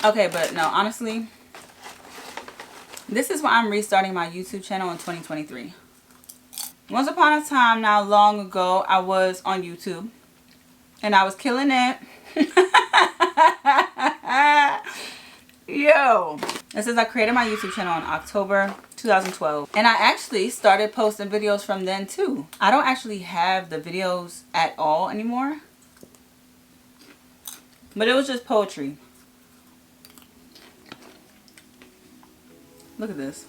Okay, but no, honestly, this is why I'm restarting my YouTube channel in 2023. Once upon a time, now long ago, I was on YouTube and I was killing it. Yo, this is I created my YouTube channel in October 2012, and I actually started posting videos from then too. I don't actually have the videos at all anymore, but it was just poetry. Look at this.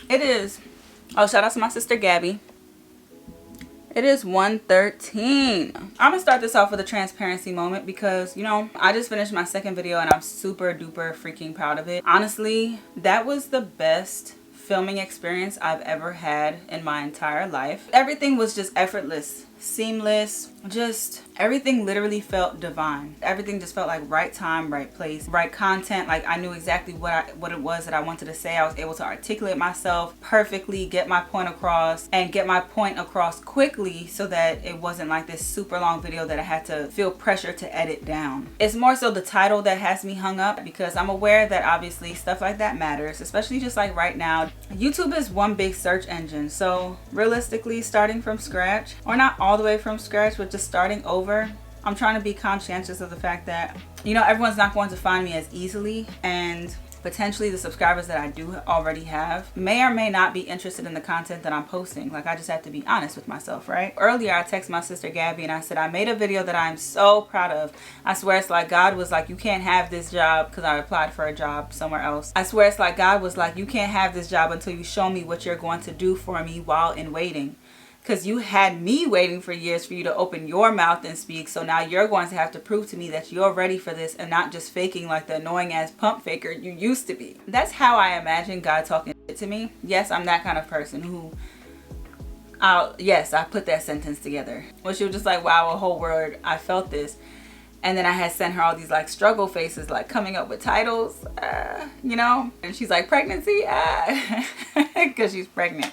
It is, oh, shout out to my sister Gabby. It is 1:13. I'm gonna start this off with a transparency moment because, you know, I just finished my second video and I'm super duper freaking proud of it. Honestly, that was the best filming experience I've ever had in my entire life. Everything was just effortless, seamless, just everything literally felt divine. Everything just felt like right time, right place, right content. Like I knew exactly what it was that I wanted to say. I was able to articulate myself perfectly, get my point across, and get my point across quickly so that it wasn't like this super long video that I had to feel pressure to edit down. It's more so the title that has me hung up because I'm aware that obviously stuff like that matters, especially just like right now. YouTube is one big search engine, so realistically starting from scratch, or not all the way from scratch, but just starting over, I'm trying to be conscientious of the fact that, you know, everyone's not going to find me as easily, and potentially the subscribers that I do already have may or may not be interested in the content that I'm posting. Like I just have to be honest with myself, right? Earlier I texted my sister Gabby and I said I made a video that I'm so proud of. I swear it's like God was like, you can't have this job, because I applied for a job somewhere else. I swear it's like God was like, you can't have this job until you show me what you're going to do for me while in waiting. Because you had me waiting for years for you to open your mouth and speak. So now you're going to have to prove to me that you're ready for this and not just faking like the annoying ass pump faker you used to be. That's how I imagine God talking shit to me. Yes, I'm that kind of person who, yes, I put that sentence together. Well, she was just like, wow, a whole word, I felt this. And then I had sent her all these like struggle faces, like coming up with titles, you know. And she's like, pregnancy, because she's pregnant.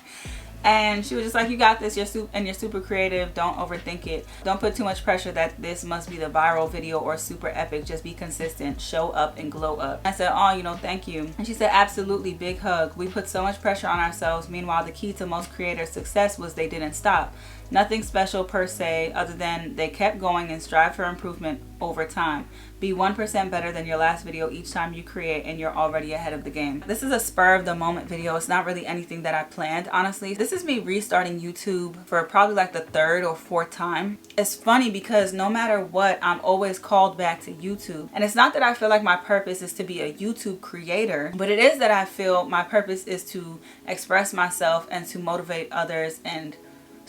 And she was just like, you got this, you're super creative, don't overthink it. Don't put too much pressure that this must be the viral video or super epic. Just be consistent, show up and glow up. I said, oh, you know, thank you. And she said, absolutely, big hug. We put so much pressure on ourselves. Meanwhile, the key to most creators' success was they didn't stop. Nothing special per se, other than they kept going and strive for improvement over time. Be 1% better than your last video each time you create, and you're already ahead of the game. This is a spur of the moment video. It's not really anything that I planned, honestly. This is me restarting YouTube for probably like the third or fourth time. It's funny because no matter what, I'm always called back to YouTube. And it's not that I feel like my purpose is to be a YouTube creator, but it is that I feel my purpose is to express myself and to motivate others and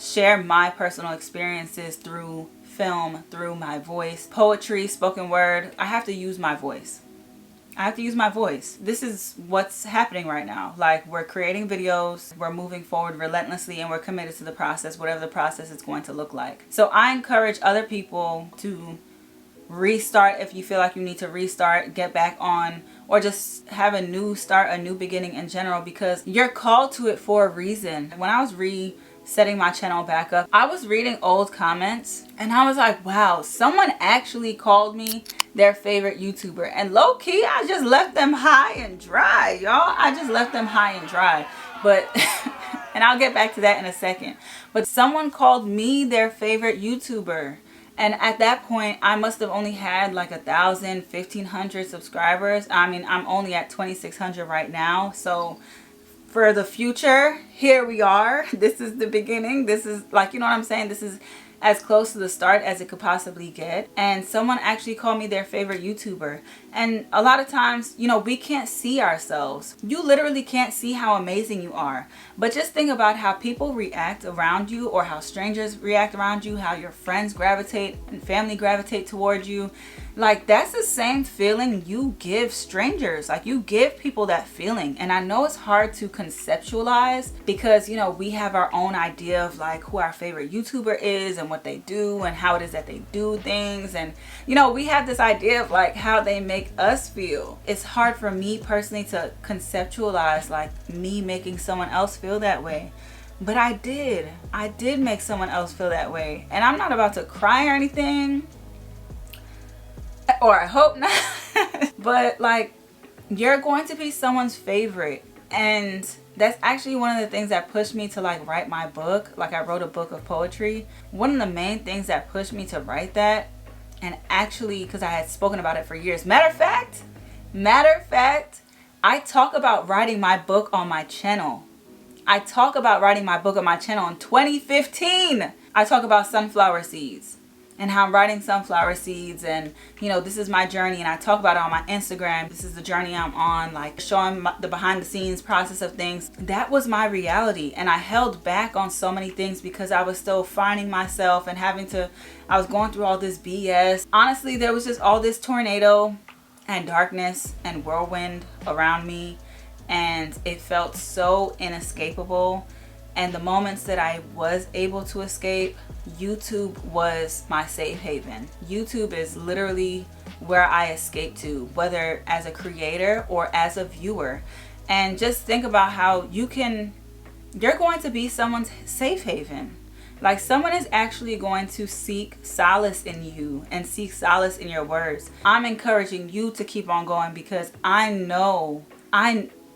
share my personal experiences through film, through my voice, poetry, spoken word. I have to use my voice. I have to use my voice. This is what's happening right now. Like, we're creating videos, we're moving forward relentlessly, and we're committed to the process, whatever the process is going to look like. So I encourage other people to restart if you feel like you need to restart, get back on, or just have a new start, a new beginning in general, because you're called to it for a reason. When I was setting my channel back up, I was reading old comments and I was like, wow, someone actually called me their favorite YouTuber. And low-key, I just left them high and dry, y'all. I just left them high and dry. But and I'll get back to that in a second. But someone called me their favorite YouTuber. And at that point, I must have only had like 1,000, 1,500 subscribers. I mean, I'm only at 2,600 right now. So for the future, here we are. This is the beginning. This is like, you know what I'm saying? This is as close to the start as it could possibly get. And someone actually called me their favorite YouTuber. And a lot of times, you know, we can't see ourselves. You literally can't see how amazing you are. But just think about how people react around you, or how strangers react around you, how your friends gravitate and family gravitate towards you. Like, that's the same feeling you give strangers. Like, you give people that feeling. And I know it's hard to conceptualize because, you know, we have our own idea of like who our favorite YouTuber is and what they do and how it is that they do things. And, you know, we have this idea of like how they make us feel. It's hard for me personally to conceptualize like me making someone else feel that way. But I did make someone else feel that way. And I'm not about to cry or anything. Or I hope not. But like, you're going to be someone's favorite. And that's actually one of the things that pushed me to like write my book. Like I wrote a book of poetry. One of the main things that pushed me to write that, and actually because I had spoken about it for years. Matter of fact, I talk about writing my book on my channel. I talk about writing my book on my channel in 2015. I talk about sunflower seeds and how I'm writing sunflower seeds, and you know, this is my journey, and I talk about it on my Instagram. This is the journey I'm on, like showing the behind the scenes process of things. That was my reality, and I held back on so many things because I was still finding myself and I was going through all this BS. Honestly, there was just all this tornado and darkness and whirlwind around me, and it felt so inescapable. And the moments that I was able to escape, YouTube was my safe haven. YouTube is literally where I escape to, whether as a creator or as a viewer. And just think about how you're going to be someone's safe haven. Like someone is actually going to seek solace in you and seek solace in your words. I'm encouraging you to keep on going because I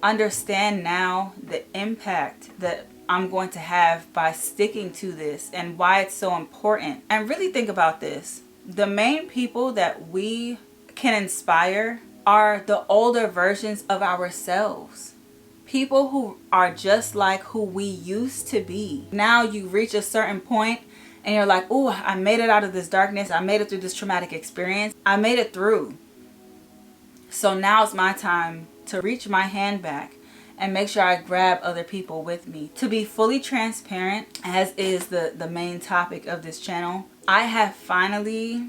understand now the impact that I'm going to have by sticking to this and why it's so important. And really think about this. The main people that we can inspire are the older versions of ourselves. People who are just like who we used to be. Now you reach a certain point and you're like, oh, I made it out of this darkness. I made it through this traumatic experience. I made it through. So now it's my time to reach my hand back and make sure I grab other people with me. To be fully transparent, as is the main topic of this channel, I have finally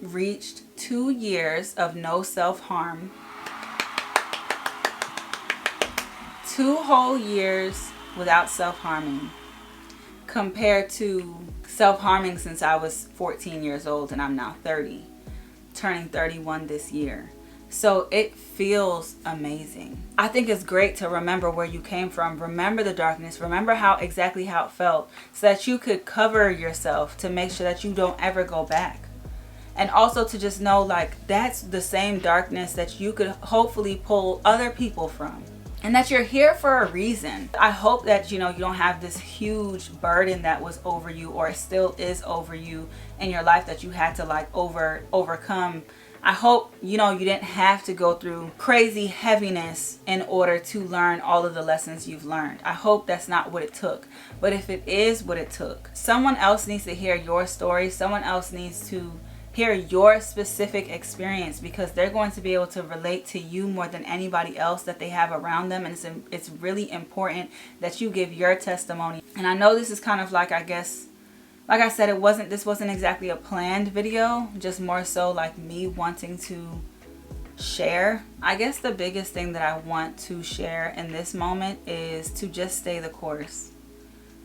reached 2 years of no self-harm. 2 whole years without self-harming, compared to self-harming since I was 14 years old and I'm now 30, turning 31 this year. So it feels amazing. I think it's great to remember where you came from. Remember the darkness. Remember exactly how it felt, so that you could cover yourself to make sure that you don't ever go back. And also to just know, like, that's the same darkness that you could hopefully pull other people from. And that you're here for a reason. I hope that, you know, you don't have this huge burden that was over you, or still is over you in your life, that you had to like overcome. I hope, you know, you didn't have to go through crazy heaviness in order to learn all of the lessons you've learned. I hope that's not what it took. But if it is what it took, someone else needs to hear your story. Someone else needs to hear your specific experience, because they're going to be able to relate to you more than anybody else that they have around them. And it's really important that you give your testimony. And I know this is kind of like, I guess, like I said, this wasn't exactly a planned video, just more so like me wanting to share. I guess the biggest thing that I want to share in this moment is to just stay the course.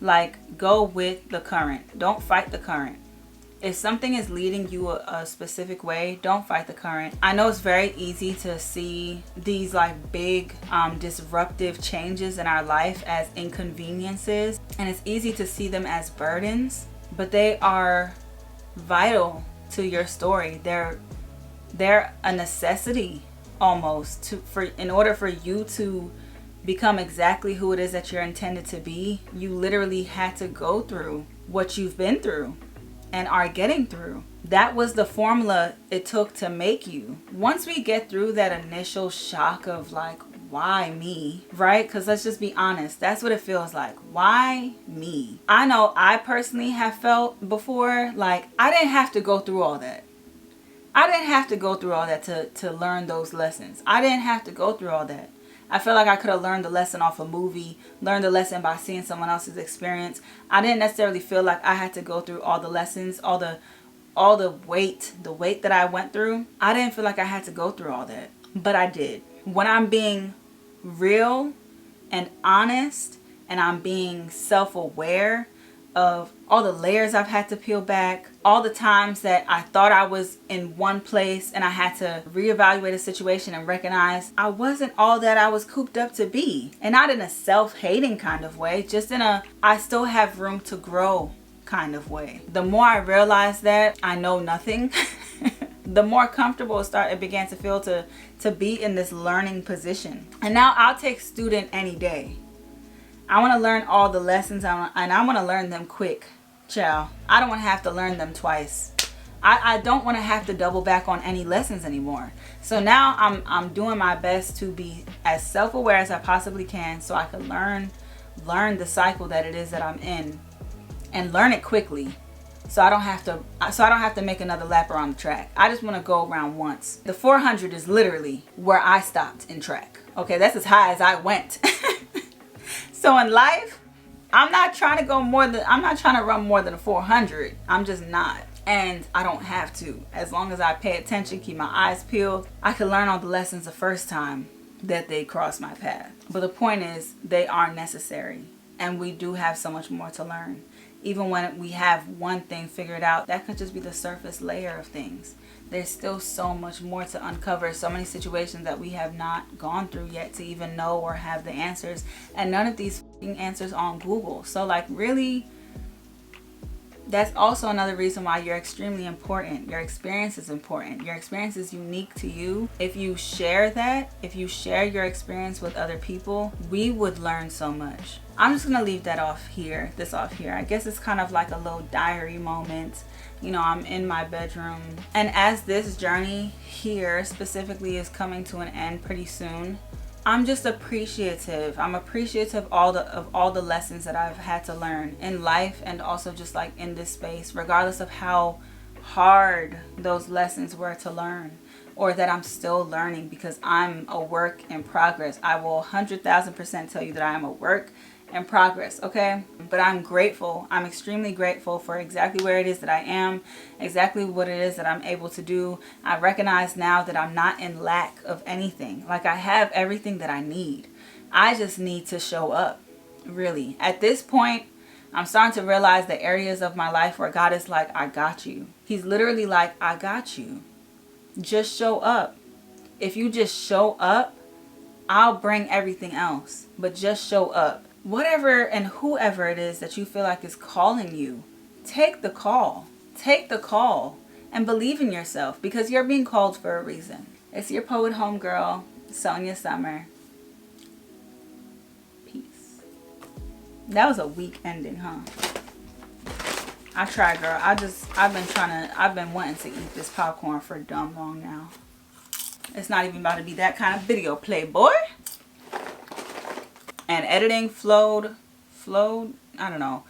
Like, go with the current. Don't fight the current. If something is leading you a specific way, don't fight the current. I know it's very easy to see these like big disruptive changes in our life as inconveniences, and it's easy to see them as burdens, but they are vital to your story. They're a necessity almost in order for you to become exactly who it is that you're intended to be. You literally had to go through what you've been through and are getting through. That was the formula it took to make you. Once we get through that initial shock of like, why me, right? Because let's just be honest, that's what it feels like. Why me? I know I personally have felt before like I didn't have to go through all that. I didn't have to go through all that to learn those lessons. I didn't have to go through all that. I feel like I could have learned the lesson off a movie, learned the lesson by seeing someone else's experience. I didn't necessarily feel like I had to go through all the lessons, all the weight that I went through. I didn't feel like I had to go through all that, but I did. When I'm being real and honest, and I'm being self-aware of all the layers I've had to peel back, all the times that I thought I was in one place and I had to reevaluate a situation and recognize I wasn't all that I was cooped up to be. And not in a self-hating kind of way, just in a I still have room to grow kind of way. The more I realize that I know nothing, the more comfortable it began to feel to be in this learning position. And now I'll take student any day. I want to learn all the lessons, and I want to learn them quick. Child, I don't want to have to learn them twice. I don't want to have to double back on any lessons anymore. So now I'm doing my best to be as self-aware as I possibly can, so I can learn the cycle that it is that I'm in, and learn it quickly. So I don't have to make another lap around the track. I just want to go around once. The 400 is literally where I stopped in track. Okay, that's as high as I went. So in life, I'm not trying to run more than a 400. I'm just not. And I don't have to. As long as I pay attention, keep my eyes peeled, I can learn all the lessons the first time that they cross my path. But the point is, they are necessary. And we do have so much more to learn. Even when we have one thing figured out, that could just be the surface layer of things. There's still so much more to uncover. So many situations that we have not gone through yet to even know or have the answers. And none of these answers on Google. So like, really, that's also another reason why you're extremely important. Your experience is important. Your experience is unique to you. If you share that, if you share your experience with other people, we would learn so much. I'm just gonna leave that off here, I guess it's kind of like a little diary moment. You know, I'm in my bedroom. And as this journey here specifically is coming to an end pretty soon, I'm just appreciative. I'm appreciative of all the lessons that I've had to learn in life, and also just like in this space, regardless of how hard those lessons were to learn, or that I'm still learning, because I'm a work in progress. I will 100,000% tell you that I am a work in progress, okay? But I'm grateful. I'm extremely grateful for exactly where it is that I am, exactly what it is that I'm able to do. I recognize now that I'm not in lack of anything. Like, I have everything that I need. I just need to show up, really. At this point, I'm starting to realize the areas of my life where God is like, I got you. He's literally like, I got you. Just show up. If you just show up, I'll bring everything else. But just show up. Whatever and whoever it is that you feel like is calling you, take the call. Take the call and believe in yourself, because you're being called for a reason. It's your poet homegirl, Sonia Summer. Peace. That was a weak ending, huh? I tried, girl. I've been wanting to eat this popcorn for dumb long now. It's not even about to be that kind of video, playboy. And editing flowed, I don't know.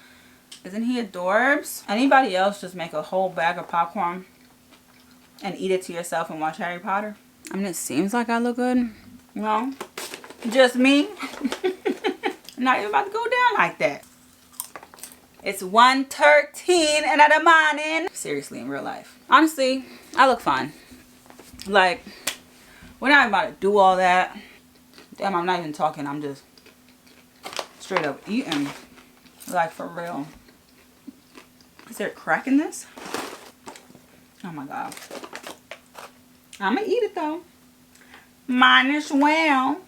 Isn't he adorbs? Anybody else just make a whole bag of popcorn and eat it to yourself and watch Harry Potter? I mean, it seems like I look good. No, just me. I'm not even about to go down like that. It's 1:13 in the morning. Seriously, in real life. Honestly, I look fine. Like, we're not even about to do all that. Damn, I'm not even talking. I'm just straight up eating. Like, for real. Is there a crack in this? Oh my God. I'm gonna eat it though. Mine as well.